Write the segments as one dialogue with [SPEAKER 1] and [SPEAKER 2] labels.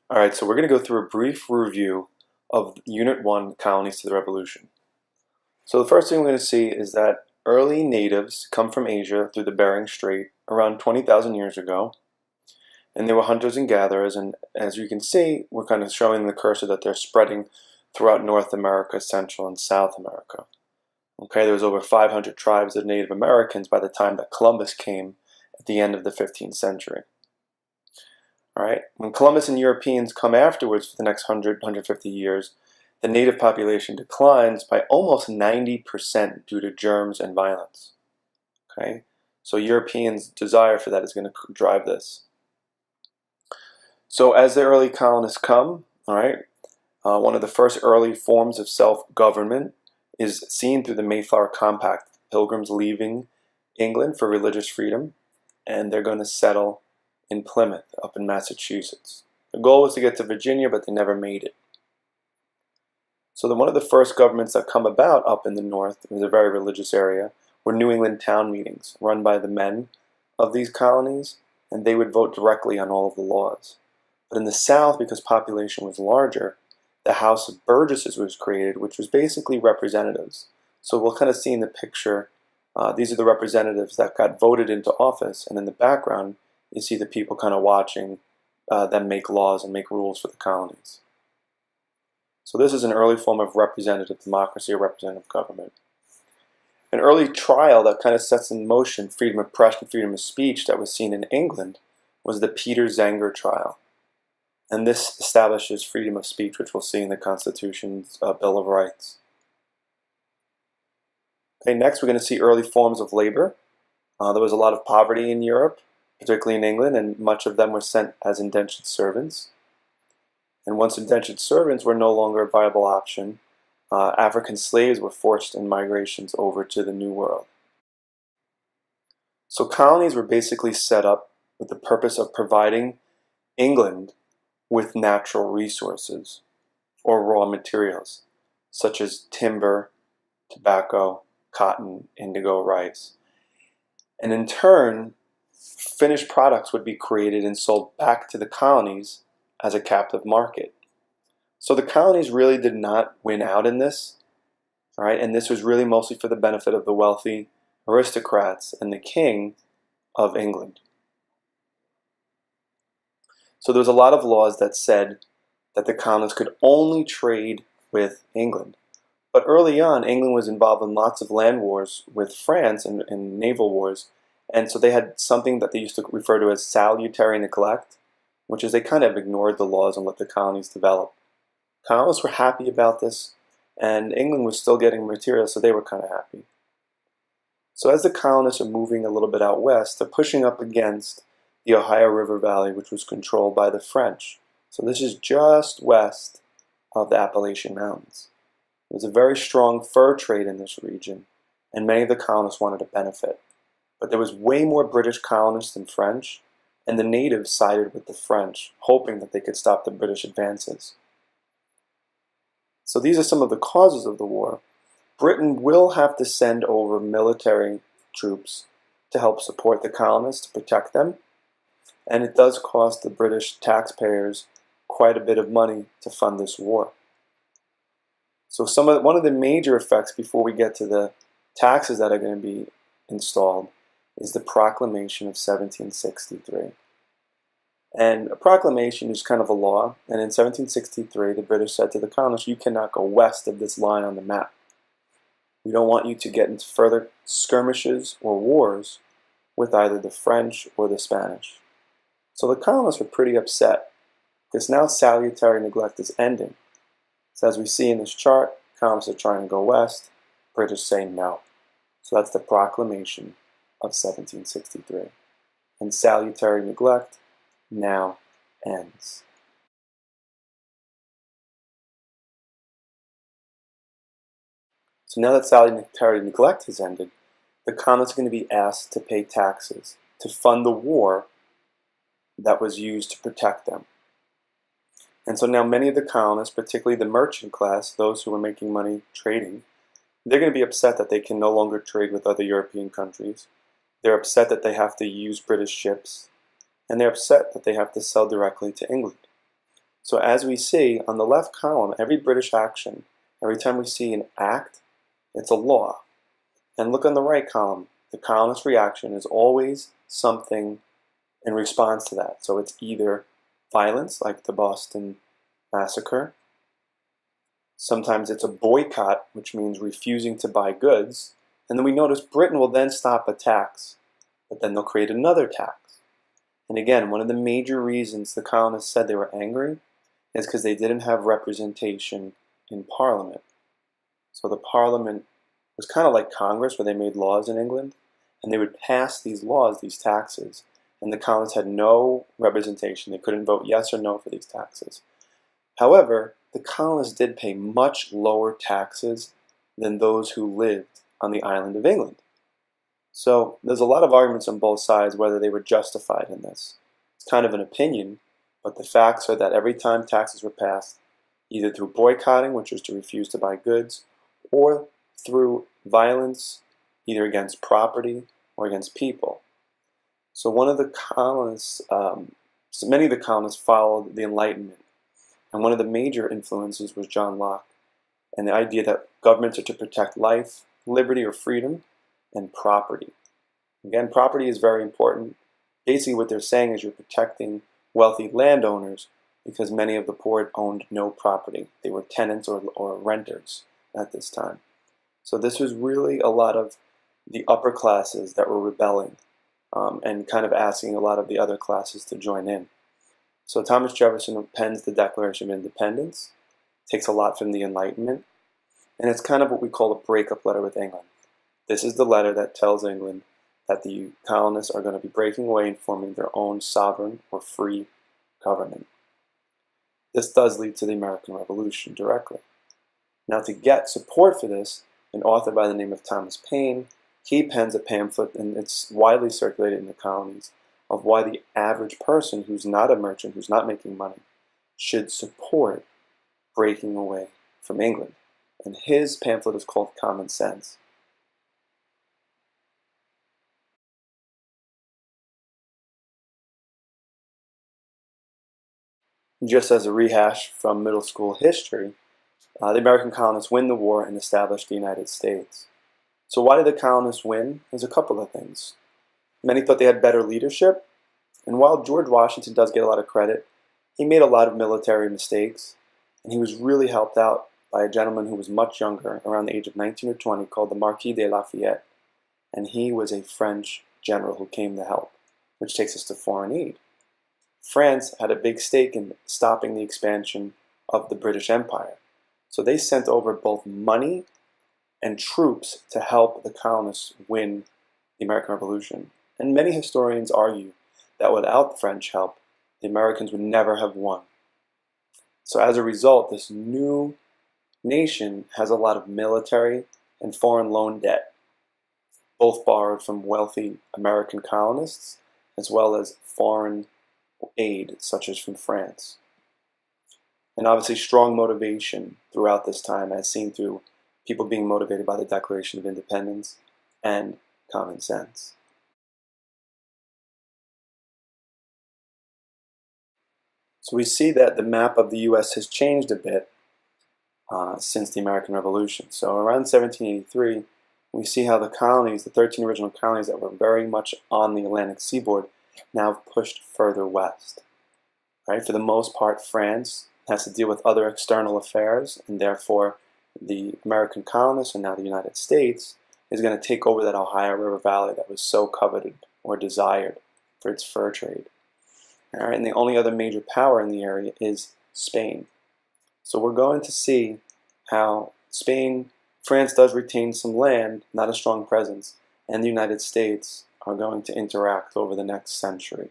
[SPEAKER 1] All right, so we're going to go through a brief review of Unit 1, Colonies to the Revolution. So the first thing we're going to see is that early natives come from Asia through the Bering Strait around 20,000 years ago, and they were hunters and gatherers, and as you can see, we're kind of showing the cursor that they're spreading throughout North America, Central, and South America. Okay, there was over 500 tribes of Native Americans by the time that Columbus came at the end of the 15th century. All right, when Columbus and Europeans come afterwards for the next 150 years, the native population declines by almost 90% due to germs and violence. Okay, so Europeans' desire for that is going to drive this. So as the early colonists come, all right, one of the first early forms of self-government is seen through the Mayflower Compact. Pilgrims leaving England for religious freedom, and they're going to settle in Plymouth, up in Massachusetts. The goal was to get to Virginia, but they never made it. So one of the first governments that come about up in the north, it was a very religious area, were New England town meetings, run by the men of these colonies, and they would vote directly on all of the laws. But in the south, because population was larger, the House of Burgesses was created, which was basically representatives. So we'll kind of see in the picture, these are the representatives that got voted into office, and in the background, you see the people kind of watching them make laws and make rules for the colonies. So this is an early form of representative democracy or representative government. An early trial that kind of sets in motion freedom of press and freedom of speech that was seen in England was the Peter Zenger trial. And this establishes freedom of speech, which we'll see in the Constitution's Bill of Rights. Okay, next we're going to see early forms of labor. There was a lot of poverty in Europe, particularly in England, and much of them were sent as indentured servants. And once indentured servants were no longer a viable option, African slaves were forced in migrations over to the New World. So colonies were basically set up with the purpose of providing England with natural resources or raw materials, such as timber, tobacco, cotton, indigo, rice. And in turn, finished products would be created and sold back to the colonies as a captive market. So the colonies really did not win out in this, right? And this was really mostly for the benefit of the wealthy aristocrats and the king of England. So there was a lot of laws that said that the colonists could only trade with England. But early on, England was involved in lots of land wars with France and naval wars. And so they had something that they used to refer to as salutary neglect, which is they kind of ignored the laws and let the colonies develop. Colonists were happy about this, and England was still getting material, so they were kind of happy. So as the colonists are moving a little bit out west, they're pushing up against the Ohio River Valley, which was controlled by the French. So this is just west of the Appalachian Mountains. There was a very strong fur trade in this region, and many of the colonists wanted to benefit. But there was way more British colonists than French, and the natives sided with the French, hoping that they could stop the British advances. So these are some of the causes of the war. Britain will have to send over military troops to help support the colonists, to protect them, and it does cost the British taxpayers quite a bit of money to fund this war. So one of the major effects before we get to the taxes that are going to be installed is the Proclamation of 1763. And a proclamation is kind of a law, and in 1763 the British said to the colonists, you cannot go west of this line on the map. We don't want you to get into further skirmishes or wars with either the French or the Spanish. So the colonists were pretty upset, because now salutary neglect is ending. So as we see in this chart, colonists are trying to go west, British say no. So that's the Proclamation of 1763. And salutary neglect now ends. So now that salutary neglect has ended, the colonists are going to be asked to pay taxes to fund the war that was used to protect them. And so now many of the colonists, particularly the merchant class, those who were making money trading, they're going to be upset that they can no longer trade with other European countries. They're upset that they have to use British ships, and they're upset that they have to sell directly to England. So as we see on the left column, every British action, every time we see an act, it's a law. And look on the right column, the colonist reaction is always something in response to that. So it's either violence, like the Boston Massacre. Sometimes it's a boycott, which means refusing to buy goods. And then we notice Britain will then stop a tax, but then they'll create another tax. And again, one of the major reasons the colonists said they were angry is because they didn't have representation in Parliament. So the Parliament was kind of like Congress, where they made laws in England, and they would pass these laws, these taxes, and the colonists had no representation. They couldn't vote yes or no for these taxes. However, the colonists did pay much lower taxes than those who lived on the island of England. So there's a lot of arguments on both sides whether they were justified in this. It's kind of an opinion, but the facts are that every time taxes were passed, either through boycotting, which was to refuse to buy goods, or through violence, either against property or against people. So one of the colonists, many of the colonists followed the Enlightenment, and one of the major influences was John Locke, and the idea that governments are to protect life, liberty or freedom, and property. Again, property is very important. Basically what they're saying is you're protecting wealthy landowners because many of the poor owned no property. They were tenants or renters at this time. So this was really a lot of the upper classes that were rebelling and kind of asking a lot of the other classes to join in. So Thomas Jefferson pens the Declaration of Independence, takes a lot from the Enlightenment, and it's kind of what we call a breakup letter with England. This is the letter that tells England that the colonists are going to be breaking away and forming their own sovereign or free government. This does lead to the American Revolution directly. Now, to get support for this, an author by the name of Thomas Paine, he pens a pamphlet, and it's widely circulated in the colonies, of why the average person who's not a merchant, who's not making money, should support breaking away from England. And his pamphlet is called Common Sense. Just as a rehash from middle school history, the American colonists win the war and establish the United States. So why did the colonists win? There's a couple of things. Many thought they had better leadership, and while George Washington does get a lot of credit, he made a lot of military mistakes, and he was really helped out by a gentleman who was much younger, around the age of 19 or 20, called the Marquis de Lafayette, and he was a French general who came to help, which takes us to foreign aid. France had a big stake in stopping the expansion of the British Empire. So they sent over both money and troops to help the colonists win the American Revolution. And many historians argue that without French help, the Americans would never have won. So as a result, this new nation has a lot of military and foreign loan debt, both borrowed from wealthy American colonists as well as foreign aid, such as from France. And obviously strong motivation throughout this time, as seen through people being motivated by the Declaration of Independence and common sense. So we see that the map of the U.S. has changed a bit since the American Revolution. So around 1783, we see how the colonies, the 13 original colonies that were very much on the Atlantic seaboard, now have pushed further west. Right? For the most part, France has to deal with other external affairs, and therefore the American colonists, and now the United States, is going to take over that Ohio River Valley that was so coveted or desired for its fur trade. All right, and the only other major power in the area is Spain. So we're going to see how France does retain some land, not a strong presence, and the United States are going to interact over the next century.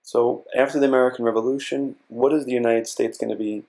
[SPEAKER 1] So after the American Revolution, what is the United States going to be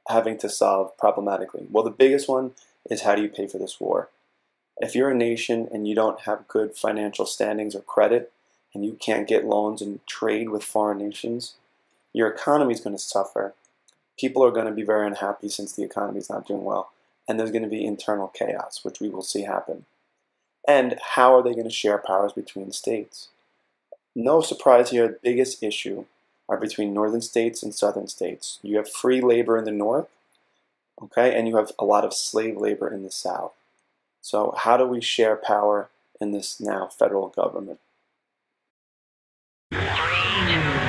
[SPEAKER 1] having to solve problematically? Well, the biggest one is, how do you pay for this war? If you're a nation and you don't have good financial standings or credit, and you can't get loans and trade with foreign nations, your economy is going to suffer. People are going to be very unhappy since the economy is not doing well, and there's going to be internal chaos, which we will see happen. And how are they going to share powers between states? No surprise here, the biggest issue are between northern states and southern states. You have free labor in the north, okay, and you have a lot of slave labor in the south. So how do we share power in this now federal government?
[SPEAKER 2] 3, 2,